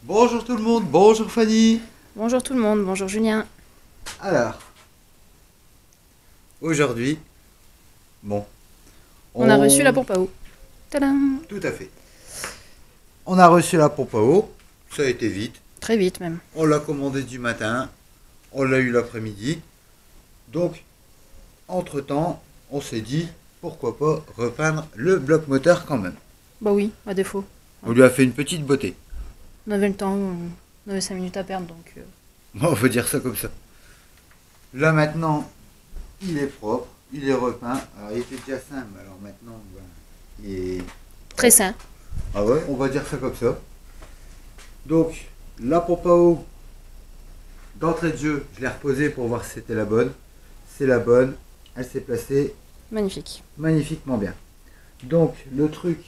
Bonjour tout le monde, bonjour Fanny. Bonjour tout le monde, bonjour Julien. Alors, aujourd'hui, bon, On a reçu la pompe à eau. Tadam! Tout à fait. On a reçu la pompe à eau, ça a été vite. Très vite même. On l'a commandée du matin, on l'a eu l'après-midi. Donc, entre-temps, on s'est dit, pourquoi pas repeindre le bloc moteur quand même. Bah oui, à défaut. On lui a fait une petite beauté. On avait le temps, on avait 5 minutes à perdre donc. Bon, on peut dire ça comme ça. Là maintenant, il est propre, il est repeint. Alors il était déjà simple, alors maintenant, voilà, il est... Très sain. Ah ouais, on va dire ça comme ça. Donc, la pompe à eau, d'entrée de jeu, je l'ai reposée pour voir si c'était la bonne. C'est la bonne, elle s'est placée Magnifique. magnifiquement bien. Donc, le truc,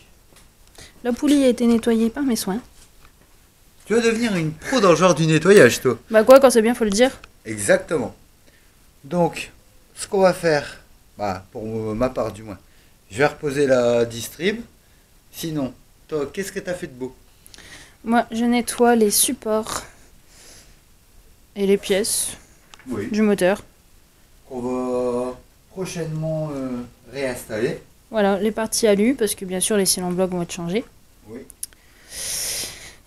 La poulie a été nettoyée par mes soins. tu vas devenir une pro dans le genre du nettoyage, toi. Bah quoi, quand c'est bien, faut le dire. Exactement. Donc, ce qu'on va faire, pour ma part du moins, je vais reposer la distrib. Sinon, toi, qu'est-ce que tu as fait de beau? Moi, je nettoie les supports et les pièces Oui. du moteur. Qu'on va prochainement réinstaller. Voilà, les parties alu, parce que bien sûr les cylindres blocs vont être changés. Oui.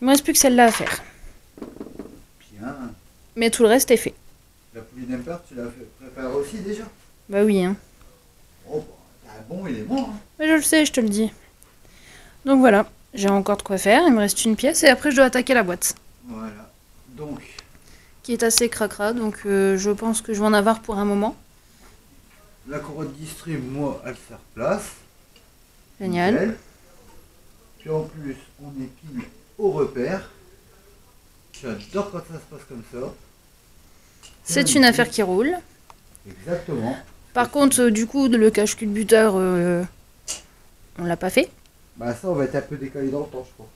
Il me reste plus que celle-là à faire. Bien. Mais tout le reste est fait. La poulie d'Emper, tu l'as préparée aussi déjà? Bah oui, hein. Oh, t'as un bon élément. Hein. Mais je le sais, je te le dis. Donc voilà, j'ai encore de quoi faire. Il me reste une pièce et après je dois attaquer la boîte. Voilà. Donc, Qui est assez cracra, donc je pense que je vais en avoir pour un moment. la corotte distrib, moi, elle se replace. Génial. Nickel. Puis en plus, on est pile au repère. J'adore quand ça se passe comme ça. C'est une affaire qui roule. Exactement. Par contre, du coup, le cache-culbuteur, on l'a pas fait. Bah ça, on va être un peu décalé dans le temps, je crois.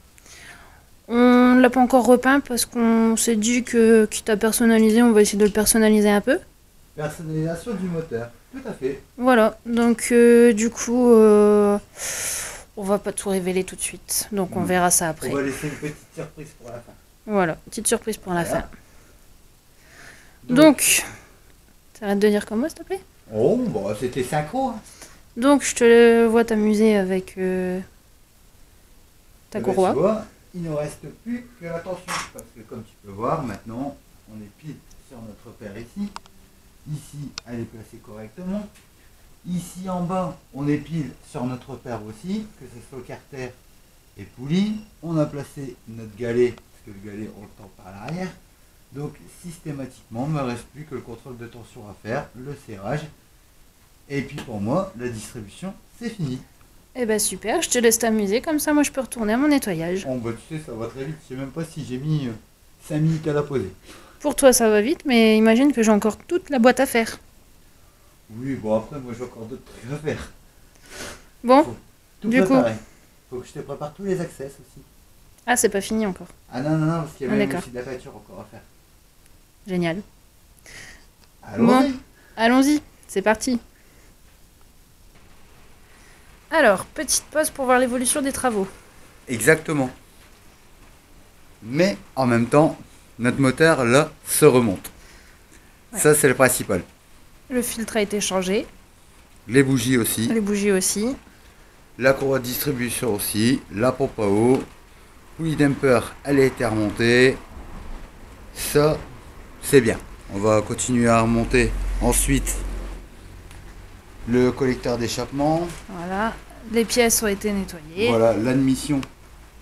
On l'a pas encore repeint parce qu'on s'est dit que, quitte à personnaliser, on va essayer de le personnaliser un peu. Personnalisation du moteur. Tout à fait. Voilà, donc du coup, on va pas tout révéler tout de suite. Donc on verra ça après. On va laisser une petite surprise pour la fin. Voilà, petite surprise pour la Voilà. fin. Donc, t'arrêtes de dire comme moi, s'il te plaît. Oh, bon, c'était synchro. Hein. Donc, je te vois t'amuser avec ta Eh ben, courroie. tu vois, il ne reste plus que la tension. Parce que comme tu peux voir, maintenant, on est pile sur notre repère ici. Ici, elle est placée correctement. Ici en bas, on est pile sur notre repère aussi, que ce soit carter et poulie. On a placé notre galet, parce que le galet, on le tend par l'arrière. Donc systématiquement, il ne me reste plus que le contrôle de tension à faire, le serrage. Et puis pour moi, la distribution, c'est fini. Eh ben super, je te laisse t'amuser, comme ça moi je peux retourner à mon nettoyage. Bon, bah tu sais, ça va très vite. Je sais même pas si j'ai mis 5 minutes à la poser. Pour toi ça va vite, mais imagine que j'ai encore toute la boîte à faire. Oui, bon après, moi j'ai encore d'autres trucs à faire. Bon, Tout Du coup. préparer. Faut que je te prépare tous les accès aussi. ah c'est pas fini encore. Ah non, non, non, parce qu'il y a Ah, même d'accord. aussi de la peinture encore à faire. Génial. Allons-y. Allons-y, c'est parti. Alors, petite pause pour voir l'évolution des travaux. Exactement. Mais en même temps, notre moteur là se remonte. Ouais. Ça c'est le principal. Le filtre a été changé, Les bougies aussi, les bougies aussi. la courroie de distribution aussi, la pompe à eau, poulie damper elle a été remontée. Ça c'est bien. On va continuer à remonter ensuite le collecteur d'échappement. Voilà, les pièces ont été nettoyées. Voilà, l'admission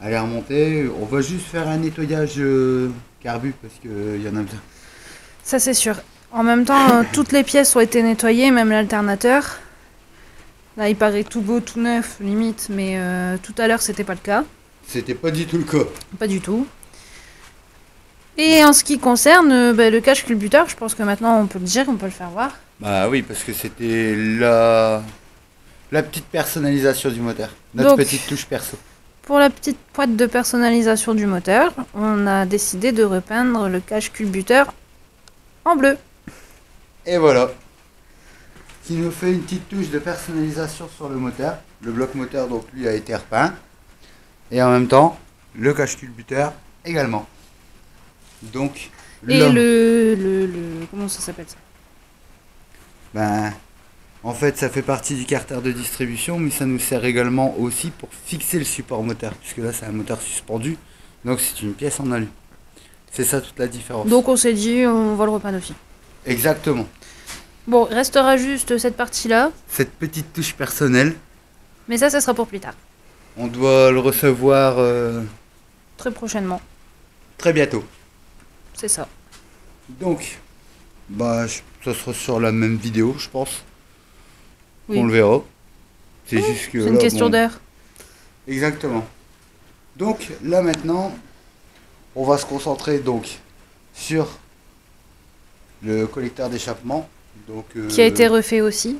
elle est remontée. On va juste faire un nettoyage carbu parce qu'il y en a besoin. Ça c'est sûr. En même temps, toutes les pièces ont été nettoyées, même l'alternateur. Là, il paraît tout beau, tout neuf, limite, mais tout à l'heure, c'était pas le cas. C'était pas du tout le cas. Pas du tout. Et en ce qui concerne le cache-culbuteur, je pense que maintenant, on peut le dire, on peut le faire voir. Bah oui, parce que c'était la petite personnalisation du moteur. Notre Donc, petite touche perso. Pour la petite boîte de personnalisation du moteur, on a décidé de repeindre le cache-culbuteur en bleu. Et voilà. Qui nous fait une petite touche de personnalisation sur le moteur. Le bloc moteur donc lui a été repeint. Et en même temps, le cache-culbuteur également. Donc, Et là, comment ça s'appelle ça? ben, en fait, ça fait partie du carter de distribution, mais ça nous sert également aussi pour fixer le support moteur, puisque là, c'est un moteur suspendu, donc c'est une pièce en alu. C'est ça toute la différence. Donc on s'est dit, on va le repeindre aussi. Exactement. Bon, restera juste cette partie-là, Cette petite touche personnelle, mais ça sera pour plus tard. on doit le recevoir Très prochainement, très bientôt. c'est ça. Donc, bah, ça sera sur la même vidéo, je pense. Oui. On le verra. C'est juste que C'est une là, question bon, d'heure. Exactement. Donc là maintenant, on va se concentrer donc sur le collecteur d'échappement. Donc, Qui a été refait aussi.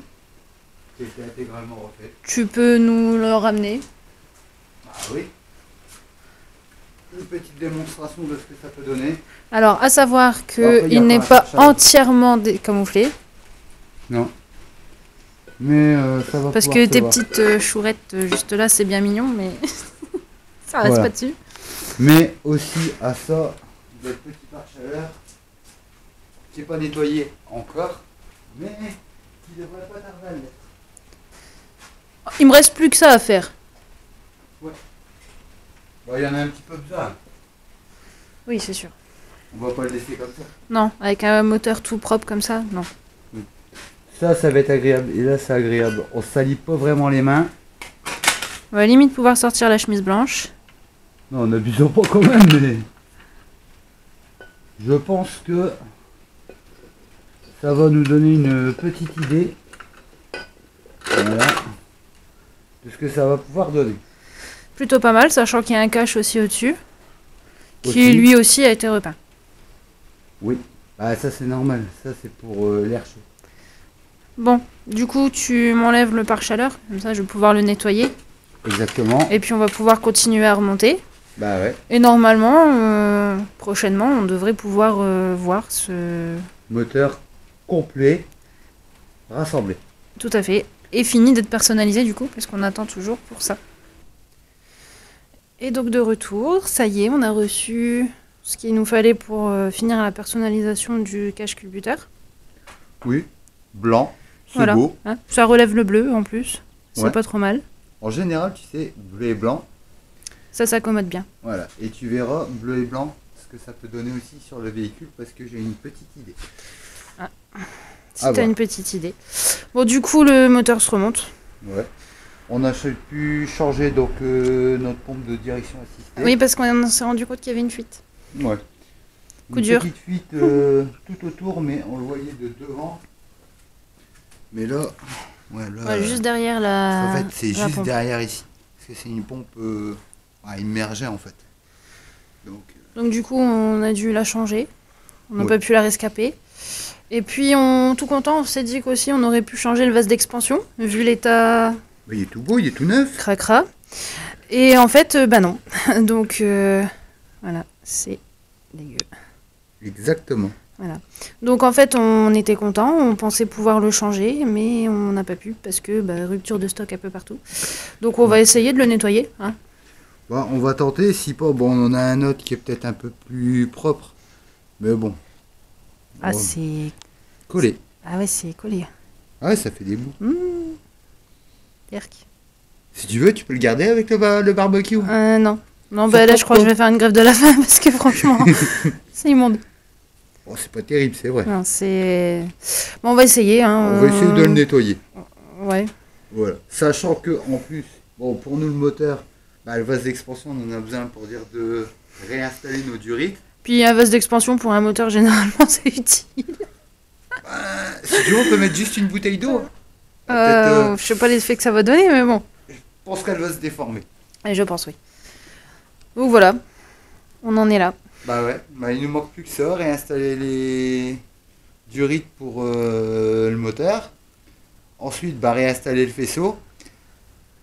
qui a été intégralement refait. Tu peux nous le ramener. Ah oui. Une petite démonstration de ce que ça peut donner. Alors, à savoir Après, il y a qu'il n'est pas pas un chercheur. entièrement camouflé, Non. Mais ça va parce pouvoir que se tes voir. petites chourettes juste là, c'est bien mignon, mais ça reste Voilà. pas dessus. Mais aussi à ça, le petit pare-chaleur qui n'est pas nettoyé encore, mais qui devrait pas tarder à l'être. Il me reste plus que ça à faire. Bon, il y en a un petit peu besoin. Oui, c'est sûr. On va pas le laisser comme ça. Non, avec un moteur tout propre comme ça, non. Ça va être agréable. Et là, c'est agréable. On salit pas vraiment les mains. On va limite pouvoir sortir la chemise blanche. Non, n'abusons pas quand même, mais... Je pense que ça va nous donner une petite idée. Voilà. De ce que ça va pouvoir donner. Plutôt pas mal, sachant qu'il y a un cache aussi au-dessus, qui Aussi. lui aussi a été repeint. Oui. Ah, ça c'est normal. Ça c'est pour l'air chaud. Bon, du coup, tu m'enlèves le pare-chaleur, comme ça je vais pouvoir le nettoyer. Exactement. Et puis on va pouvoir continuer à remonter. Bah ouais. Et normalement, prochainement, on devrait pouvoir voir ce... Moteur complet. Rassemblé. Tout à fait. Et fini d'être personnalisé du coup, parce qu'on attend toujours pour ça. Et donc de retour, ça y est, on a reçu ce qu'il nous fallait pour finir la personnalisation du cache-culbuteur. Oui. Blanc. C'est Voilà. beau. Hein, ça relève le bleu en plus, c'est Ouais. pas trop mal. En général, tu sais, bleu et blanc. Ça s'accommode bien. Voilà. Et tu verras bleu et blanc ce que ça peut donner aussi sur le véhicule parce que j'ai une petite idée. Si Ah t'as bon. une petite idée. Bon, du coup, le moteur se remonte. Ouais. On a pu changer donc notre pompe de direction assistée. Oui, parce qu'on s'est rendu compte qu'il y avait une fuite. Ouais. Coup Une dur. petite fuite tout autour, mais on le voyait de devant. Mais là, ouais, là, Ouais, juste derrière la. en fait, c'est la juste pompe. derrière ici. Parce que c'est une pompe immergée en fait. Donc, Donc, du coup, on a dû la changer. On n'a Ouais. pas pu la rescaper. Et puis, tout content, on s'est dit qu'aussi, on aurait pu changer le vase d'expansion, vu l'état il est tout beau, il est tout neuf. cracra. Et en fait, bah non. Donc, voilà, c'est dégueu. Exactement. Donc en fait, on était content, on pensait pouvoir le changer, mais on n'a pas pu parce que rupture de stock un peu partout. Donc on va essayer de le nettoyer. Hein. Bon, on va tenter. Si pas, bon, on en a un autre qui est peut-être un peu plus propre. Mais bon. Ah Bon, c'est, collé. ah ouais c'est collé. Ah ouais, ça fait des bouts. Erk. Si tu veux, tu peux le garder avec le barbecue. Non, non bah là je crois que je vais faire une grève de la faim parce que franchement, c'est immonde. Oh, c'est pas terrible, c'est vrai. Non, c'est, bon on va essayer. Hein. On va essayer de le nettoyer. Ouais. Voilà. Sachant que en plus, bon, pour nous le moteur, le vase d'expansion, on en a besoin pour dire de réinstaller nos durites. Puis un vase d'expansion pour un moteur généralement c'est utile. Si tu veux, on peut mettre juste une bouteille d'eau. Hein. Peut-être, Je sais pas l'effet que ça va donner, mais bon. je pense qu'elle va se déformer. Et je pense oui. Donc voilà, on en est là. Bah ouais, il nous manque plus que ça, réinstaller les durites pour le moteur. Ensuite, réinstaller le faisceau.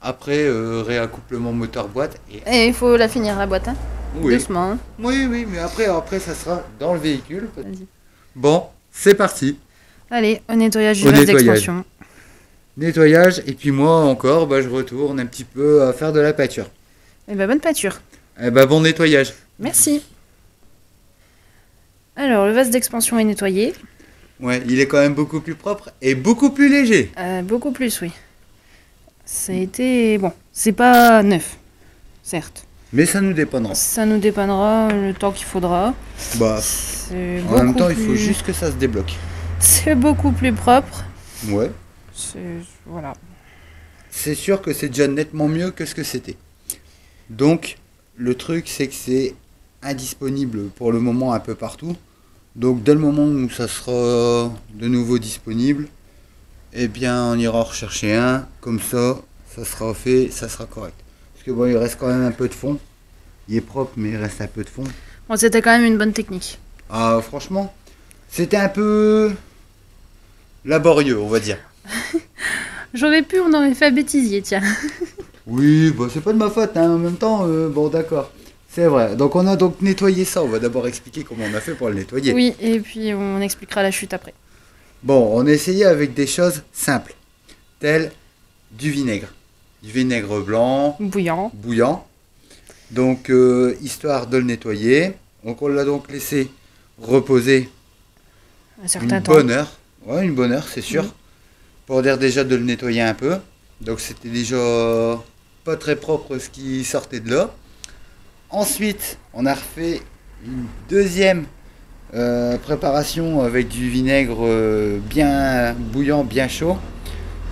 Après, réaccouplement moteur-boîte. Et il faut la finir la boîte, hein. Oui. Doucement. Hein. Oui, mais après, ça sera dans le véhicule. Vas-y. Bon, c'est parti. Allez, au nettoyage du Au vase nettoyage. d'expansion. Nettoyage, et puis moi encore, je retourne un petit peu à faire de la peinture. Et bonne pâture. Bon nettoyage. Merci. Alors, le vase d'expansion est nettoyé. Ouais, il est quand même beaucoup plus propre et beaucoup plus léger. Beaucoup plus, oui. Ça a été... Bon, c'est pas neuf, certes. Mais ça nous dépendra. Ça nous dépannera le temps qu'il faudra. Bah, C'est en même beaucoup temps, il faut plus- juste que ça se débloque. C'est beaucoup plus propre. Ouais. Voilà. C'est sûr que c'est déjà nettement mieux que ce que c'était. Donc, le truc, c'est que c'est indisponible pour le moment un peu partout. Donc, dès le moment où ça sera de nouveau disponible, eh bien, on ira en rechercher un. Comme ça, ça sera fait, ça sera correct. Parce que bon, il reste quand même un peu de fond. Il est propre, mais il reste un peu de fond. Bon, c'était quand même une bonne technique. Ah, franchement, c'était un peu laborieux, on va dire. J'aurais pu, on aurait fait à bêtisier, tiens. Oui, bah, c'est pas de ma faute, hein. En même temps, bon, d'accord. C'est vrai. Donc, on a donc nettoyé ça. On va d'abord expliquer comment on a fait pour le nettoyer. Oui, et puis on expliquera la chute après. Bon, on a essayé avec des choses simples, telles du vinaigre. Du vinaigre blanc, Bouillant. bouillant. Donc, histoire de le nettoyer. Donc, on l'a donc laissé reposer Un certain une temps. bonne heure. Ouais, une bonne heure, c'est sûr. Oui. Pour dire déjà de le nettoyer un peu. Donc, c'était déjà pas très propre ce qui sortait de là. Ensuite, on a refait une deuxième préparation avec du vinaigre bien bouillant, bien chaud.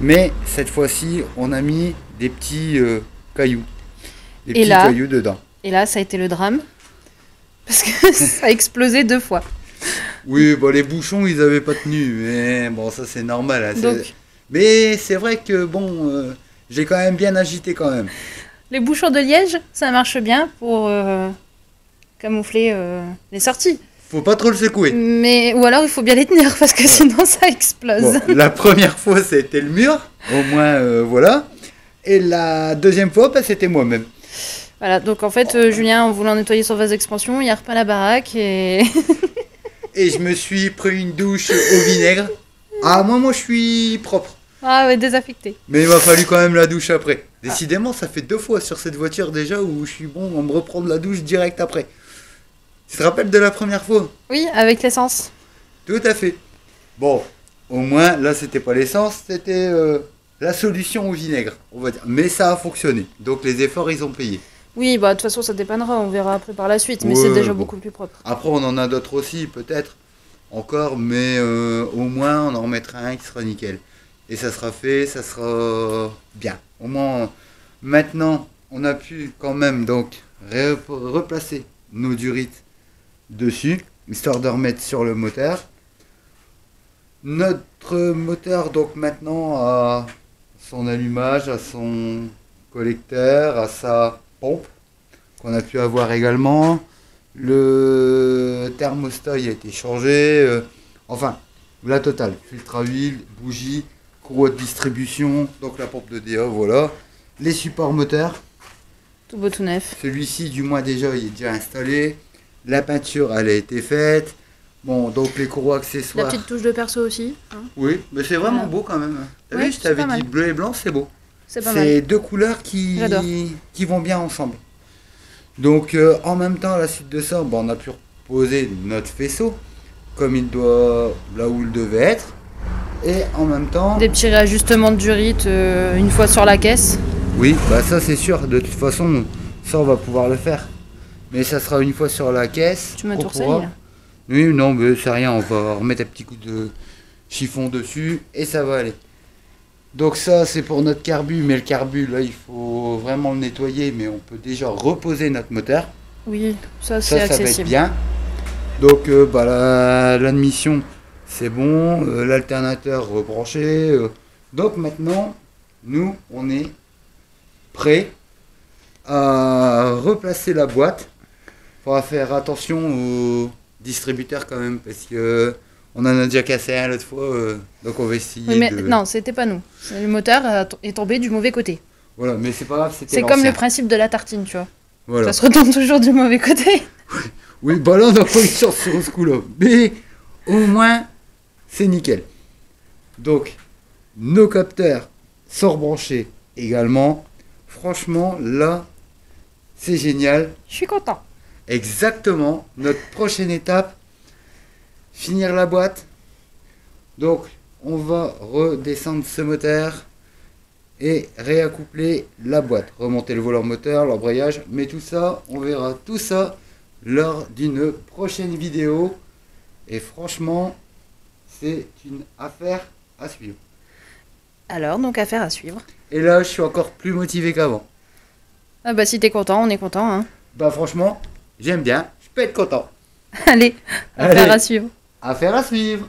Mais cette fois-ci, on a mis des petits cailloux. Des Et petits là cailloux dedans. Et là, ça a été le drame. Parce que ça a explosé 2 fois. Oui, bon, les bouchons, ils avaient pas tenu. Mais bon, ça, c'est normal. Hein, Donc, mais c'est vrai que, bon, j'ai quand même bien agité quand même. les bouchons de liège, ça marche bien pour camoufler les sorties. Faut pas trop le secouer. Ou alors, il faut bien les tenir parce que sinon, ça explose. Bon, la première fois, c'était le mur. Au moins, voilà. Et la deuxième fois, bah, c'était moi-même. Voilà, donc en fait, Julien, en voulant nettoyer son vase d'expansion, il a repeint la baraque et... Et je me suis pris une douche au vinaigre. Ah, moi, je suis propre. Ah ouais, désaffecté. Mais il m'a fallu quand même la douche après. Décidément, ça fait 2 fois sur cette voiture déjà où je suis bon à me reprendre la douche direct après. Tu te rappelles de la première fois? Oui, avec l'essence. Tout à fait. Bon, au moins, là, c'était pas l'essence, c'était la solution au vinaigre, on va dire. Mais ça a fonctionné. Donc, les efforts, ils ont payé. Oui, bah de toute façon, ça dépannera, on verra après par la suite, mais Ouais, c'est déjà bon. beaucoup plus propre. Après, on en a d'autres aussi, peut-être, encore, mais au moins, on en remettra un qui sera nickel. Et ça sera fait, ça sera bien. Au moins, maintenant, on a pu quand même donc replacer nos durites dessus, histoire de remettre sur le moteur. Notre moteur, donc maintenant, a son allumage, a son collecteur, a sa pompe, qu'on a pu avoir également. Le thermostat il a été changé. Enfin, la totale. Filtre à huile, bougie, courroie de distribution, donc la pompe de DA, voilà. Les supports moteurs. Tout beau, tout neuf. Celui-ci, du moins déjà, il est déjà installé. La peinture, elle a été faite. Bon, donc les courroies La accessoires. petite touche de perso aussi. Hein. Oui, mais c'est vraiment Voilà. beau quand même. T'as Ouais, vu, je c'est t'avais pas dit mal. bleu et blanc, c'est beau. C'est pas mal. C'est deux couleurs J'adore. qui vont bien ensemble. Donc en même temps, à la suite de ça, bon, on a pu reposer notre faisceau comme il doit, là où il devait être. Et en même temps, Des petits réajustements de durite une fois sur la caisse. oui, bah ça c'est sûr, de toute façon, ça on va pouvoir le faire. Mais ça sera une fois sur la caisse. Tu qu'on m'intourseilles pourra- Oui, non, mais c'est rien, on va remettre un petit coup de chiffon dessus et ça va aller. Donc ça c'est pour notre carbu, mais le carbu là il faut vraiment le nettoyer, mais on peut déjà reposer notre moteur. Oui, ça c'est Ça va être accessible. bien. Donc bah, l'admission c'est bon, l'alternateur rebranché. Donc maintenant nous on est prêt à replacer la boîte. Faudra faire attention aux distributeurs quand même parce que on en a déjà cassé un l'autre fois, donc on va essayer Oui, mais de. non, c'était pas nous. Le moteur est tombé du mauvais côté. Voilà, mais c'est pas grave, c'était C'est comme l'ancien. le principe de la tartine, tu vois. Voilà. Ça se retourne toujours du mauvais côté. Oui, bah là on n'a pas eu de chance sur ce coup-là, mais au moins c'est nickel. Donc nos capteurs sont rebranchés également. Franchement, là c'est génial. Je suis content. Exactement. Notre prochaine étape, finir la boîte. Donc on va redescendre ce moteur et réaccoupler la boîte, remonter le volant moteur, l'embrayage, mais tout ça, on verra tout ça lors d'une prochaine vidéo. Et franchement, c'est une affaire à suivre. Alors, donc affaire à suivre. Et là, je suis encore plus motivé qu'avant. Ah bah si t'es content, on est content. Hein. Bah franchement, j'aime bien, je peux être content. Allez, affaire à suivre. Affaire à suivre.